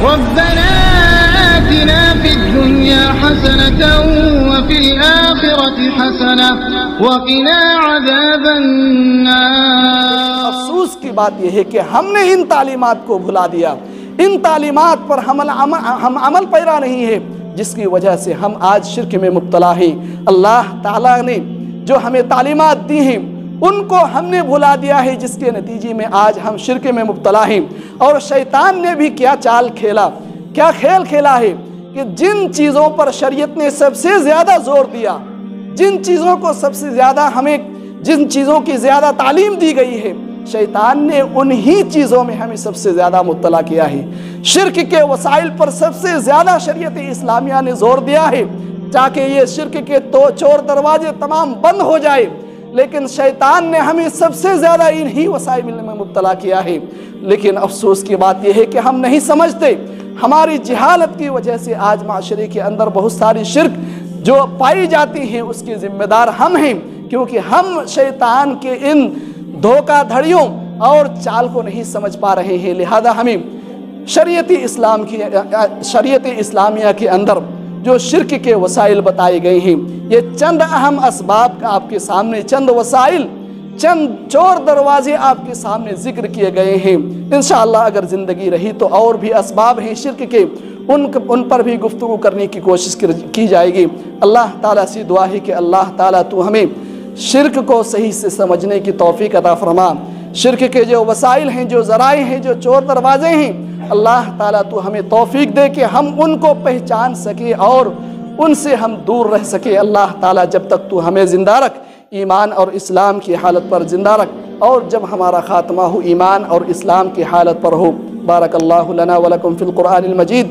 रब्बना आतिना फिद्दुन्या हसनतन व फिल आखिरति हसनह व क़िना अज़ाबन्नार। अफसोस की बात यह है कि हमने इन तालीमात को भुला दिया, इन तालीमात पर हम अमल पैरा नहीं है, जिसकी वजह से हम आज शिर्क में मुब्तला हैं। अल्लाह ताला ने जो हमें तालीमात दी हैं उनको हमने भुला दिया है, जिसके नतीजे में आज हम शिर्क में मुब्तला हैं। और शैतान ने भी क्या चाल खेला, क्या खेल खेला है कि जिन चीज़ों पर शरीयत ने सबसे ज़्यादा जोर दिया, जिन चीज़ों को सबसे ज़्यादा जिन चीज़ों की ज़्यादा तालीम दी गई है, शैतान ने उन्हीं चीज़ों में हमें सबसे ज़्यादा मुब्तला किया है। शिर्क के वसाइल पर सबसे ज़्यादा शरीयत इस्लामिया ने जोर दिया है ताकि ये शिर्क के तो चोर दरवाजे तमाम बंद हो जाए, लेकिन शैतान ने हमें सबसे ज़्यादा इन्हीं वसाइल में मुब्तला किया है। लेकिन अफसोस की बात यह है कि हम नहीं समझते, हमारी जहालत की वजह से आज माशरे के अंदर बहुत सारी शिर्क जो पाई जाती हैं उसके ज़िम्मेदार हम हैं, क्योंकि हम शैतान के इन धोखाधड़ियों और चाल को नहीं समझ पा रहे हैं। लिहाजा हमें शरीयत इस्लामिया के अंदर जो शिर्क के वसाइल बताए गए हैं, ये चंद अहम असबाब आपके सामने, चंद वसाइल, चंद चोर दरवाजे आपके सामने जिक्र किए गए हैं। इंशाअल्लाह अगर ज़िंदगी रही तो और भी असबाब हैं शिर्क के, उन पर भी गुफ्तगू करने की कोशिश की जाएगी। अल्लाह ताला से दुआ है कि अल्लाह ताला तू हमें शिर्क को सही से समझने की तौफीक अता फरमा। शिर्क के जो वसाइल हैं, जो ज़राए हैं, जो चोर दरवाजे हैं, अल्लाह ताला तू हमें तौफीक दे कि हम उनको पहचान सके और उनसे हम दूर रह सके। अल्लाह ताला जब तक तू हमें ज़िंदा रख, ईमान और इस्लाम की हालत पर ज़िंदा रख, और जब हमारा ख़ात्मा हो ईमान और इस्लाम की हालत पर हो। बारकल्लाहु लना व लकुम फ़िल क़ुरआनिल मजीद।